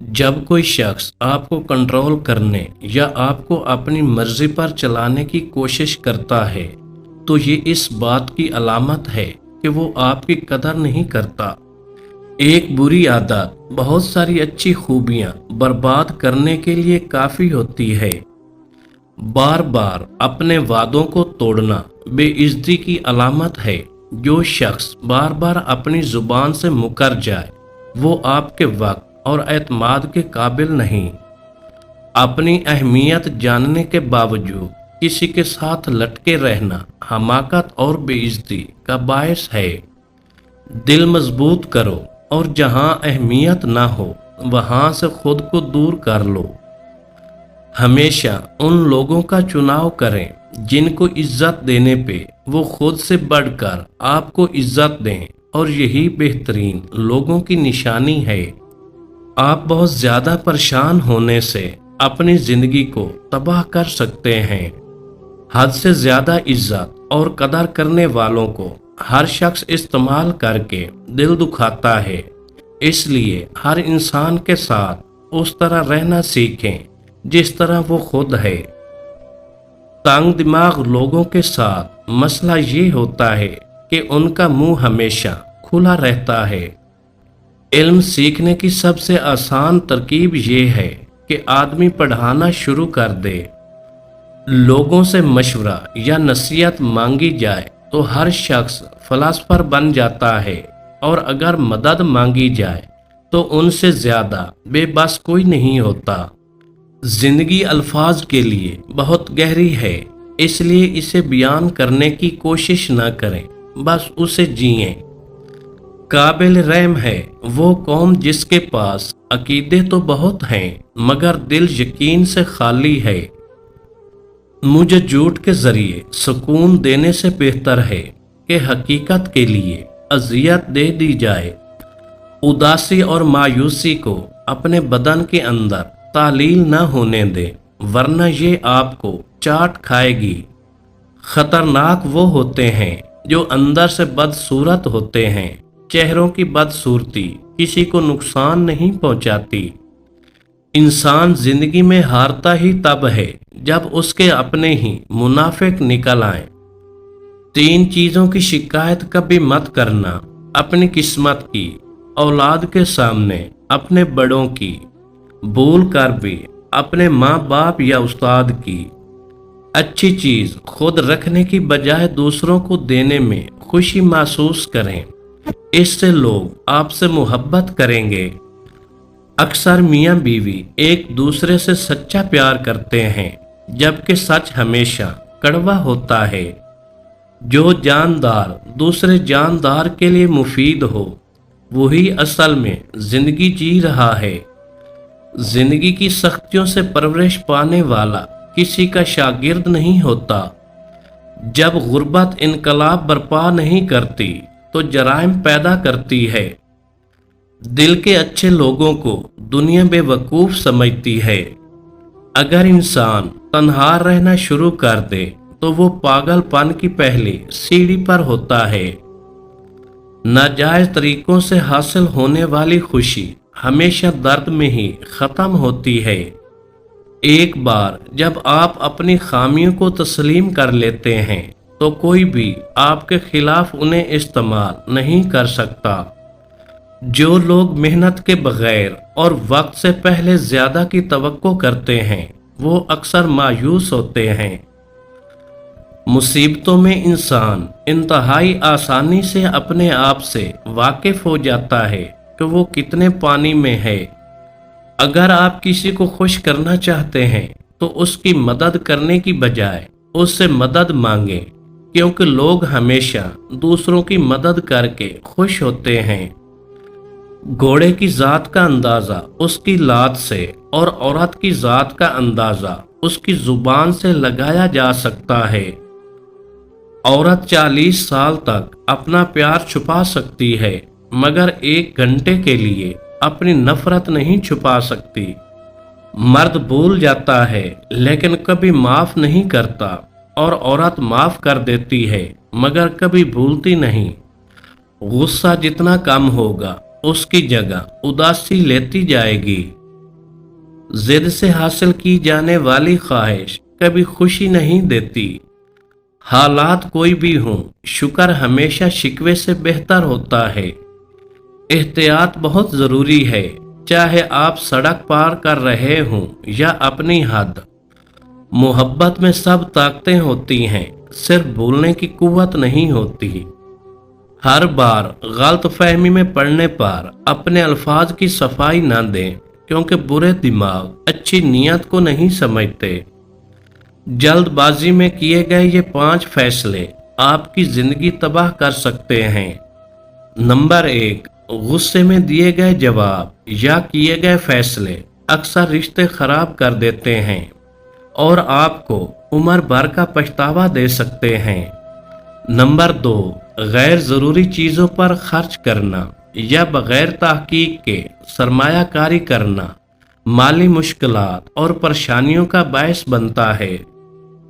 जब कोई शख्स आपको कंट्रोल करने या आपको अपनी मर्जी पर चलाने की कोशिश करता है, तो ये इस बात की अलामत है कि वो आपकी कदर नहीं करता। एक बुरी आदत बहुत सारी अच्छी खूबियां बर्बाद करने के लिए काफी होती है। बार बार अपने वादों को तोड़ना बेइज्जती की अलामत है। जो शख्स बार बार अपनी जुबान से मुकर जाए, वो आपके वक्त और एतमाद के काबिल नहीं। अपनी अहमियत जानने के बावजूद किसी के साथ लटके रहना हमाकत और बेइज्जती का बायस है। दिल मजबूत करो और जहां अहमियत ना हो वहां से खुद को दूर कर लो। हमेशा उन लोगों का चुनाव करें जिनको इज्जत देने पे वो खुद से बढ़कर आपको इज्जत दें, और यही बेहतरीन लोगों की निशानी है। आप बहुत ज्यादा परेशान होने से अपनी जिंदगी को तबाह कर सकते हैं। हद से ज्यादा इज्जत और कदर करने वालों को हर शख्स इस्तेमाल करके दिल दुखाता है। इसलिए हर इंसान के साथ उस तरह रहना सीखें जिस तरह वो खुद है। तंग दिमाग लोगों के साथ मसला ये होता है कि उनका मुंह हमेशा खुला रहता है। इल्म सीखने की सबसे आसान तरकीब ये है कि आदमी पढ़ाना शुरू कर दे। लोगों से मशवरा या नसीहत मांगी जाए तो हर शख्स फलासफर बन जाता है, और अगर मदद मांगी जाए तो उनसे ज्यादा बेबस कोई नहीं होता। जिंदगी अल्फाज के लिए बहुत गहरी है, इसलिए इसे बयान करने की कोशिश न करें, बस उसे जिएं। काबिल रहम है वो कौम जिसके पास अकीदे तो बहुत हैं मगर दिल यकीन से खाली है। मुझे झूठ के जरिए सुकून देने से बेहतर है कि हकीकत के लिए अजियत दे दी जाए। उदासी और मायूसी को अपने बदन के अंदर तालील न होने दे, वरना ये आपको चाट खाएगी। खतरनाक वो होते हैं जो अंदर से बदसूरत होते हैं। चेहरों की बदसूरती किसी को नुकसान नहीं पहुंचाती। इंसान जिंदगी में हारता ही तब है जब उसके अपने ही मुनाफिक निकल आए। 3 चीजों की शिकायत कभी मत करना: अपनी किस्मत की, औलाद के सामने अपने बड़ों की, भूल कर भी अपने माँ बाप या उस्ताद की। अच्छी चीज खुद रखने की बजाय दूसरों को देने में खुशी महसूस करें, इससे लोग आपसे मोहब्बत करेंगे। अक्सर मियाँ बीवी एक दूसरे से सच्चा प्यार करते हैं, जबकि सच हमेशा कड़वा होता है। जो जानदार दूसरे जानदार के लिए मुफीद हो, वही असल में जिंदगी जी रहा है। जिंदगी की सख्तियों से परवरिश पाने वाला किसी का शागिर्द नहीं होता। जब गुर्बत इनकलाब बर्पा नहीं करती तो जराइम पैदा करती है। दिल के अच्छे लोगों को दुनिया बेवकूफ समझती है। अगर इंसान तन्हा रहना शुरू कर दे तो वो पागलपन की पहली सीढ़ी पर होता है। नाजायज तरीकों से हासिल होने वाली खुशी हमेशा दर्द में ही खत्म होती है। एक बार जब आप अपनी खामियों को तस्लीम कर लेते हैं तो कोई भी आपके खिलाफ उन्हें इस्तेमाल नहीं कर सकता। जो लोग मेहनत के बगैर और वक्त से पहले ज्यादा की तवक्को करते हैं, वो अक्सर मायूस होते हैं। मुसीबतों में इंसान इंतहाई आसानी से अपने आप से वाकिफ हो जाता है कि वो कितने पानी में है। अगर आप किसी को खुश करना चाहते हैं तो उसकी मदद करने की बजाय उससे मदद मांगें, क्योंकि लोग हमेशा दूसरों की मदद करके खुश होते हैं। घोड़े की जात का अंदाजा उसकी लात से और औरत की जात का अंदाजा उसकी जुबान से लगाया जा सकता है। औरत 40 साल तक अपना प्यार छुपा सकती है, मगर 1 घंटे के लिए अपनी नफरत नहीं छुपा सकती। मर्द भूल जाता है लेकिन कभी माफ नहीं करता, और औरत माफ कर देती है मगर कभी भूलती नहीं। गुस्सा जितना कम होगा उसकी जगह उदासी लेती जाएगी। जिद से हासिल की जाने वाली ख्वाहिश कभी खुशी नहीं देती। हालात कोई भी हों, शुक्र हमेशा शिकवे से बेहतर होता है। एहतियात बहुत जरूरी है, चाहे आप सड़क पार कर रहे हों या अपनी हद। मोहब्बत में सब ताकतें होती हैं, सिर्फ बोलने की कुव्वत नहीं होती। हर बार गलत फहमी में पड़ने पर अपने अल्फाज की सफाई न दें, क्योंकि बुरे दिमाग अच्छी नीयत को नहीं समझते। जल्दबाजी में किए गए ये 5 फैसले आपकी जिंदगी तबाह कर सकते हैं। नंबर 1, गुस्से में दिए गए जवाब या किए गए फैसले अक्सर रिश्ते खराब कर देते हैं और आपको उम्र भर का पछतावा दे सकते हैं। नंबर 2, गैर जरूरी चीजों पर खर्च करना या बगैर तहकीक के सरमायाकारी करना माली मुश्किलात और परेशानियों का बायस बनता है।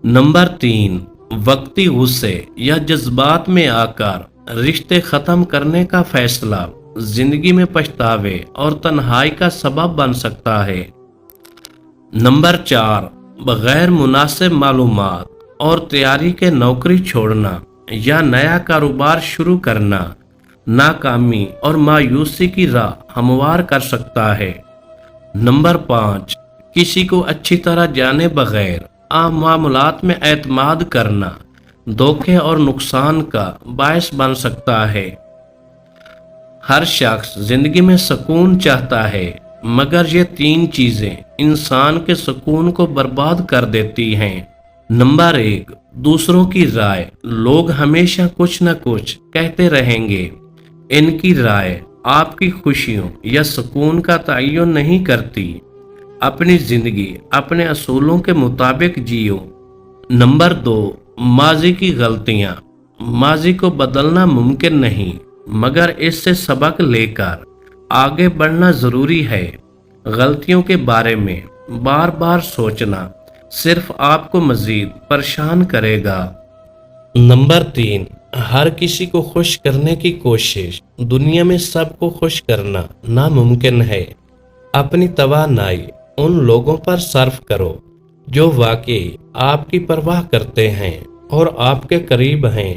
नंबर 3, वक्ती गुस्से या जज्बात में आकर रिश्ते खत्म करने का फैसला जिंदगी में पछतावे और तन्हाई का सबब बन सकता है। नंबर 4, बगैर मुनासिब मालूमात और तैयारी के नौकरी छोड़ना या नया कारोबार शुरू करना नाकामी और मायूसी की राह हमवार कर सकता है। नंबर 5, किसी को अच्छी तरह जाने बगैर आम मामलात में एतमाद करना धोखे और नुकसान का बायस बन सकता है। हर शख्स जिंदगी में सुकून चाहता है, मगर ये 3 चीजें इंसान के सुकून को बर्बाद कर देती हैं। नंबर 1, दूसरों की राय। लोग हमेशा कुछ न कुछ कहते रहेंगे। इनकी राय आपकी खुशियों या सुकून का तयन नहीं करती। अपनी जिंदगी अपने असूलों के मुताबिक जियो। नंबर 2, माजी की गलतियां। माजी को बदलना मुमकिन नहीं, मगर इससे सबक लेकर आगे बढ़ना जरूरी है। गलतियों के बारे में बार बार सोचना सिर्फ आपको मजीद परेशान करेगा। नंबर 3, हर किसी को खुश करने की कोशिश। दुनिया में सबको खुश करना नामुमकिन है। अपनी तवानाई उन लोगों पर सर्फ करो जो वाकई आपकी परवाह करते हैं और आपके करीब हैं।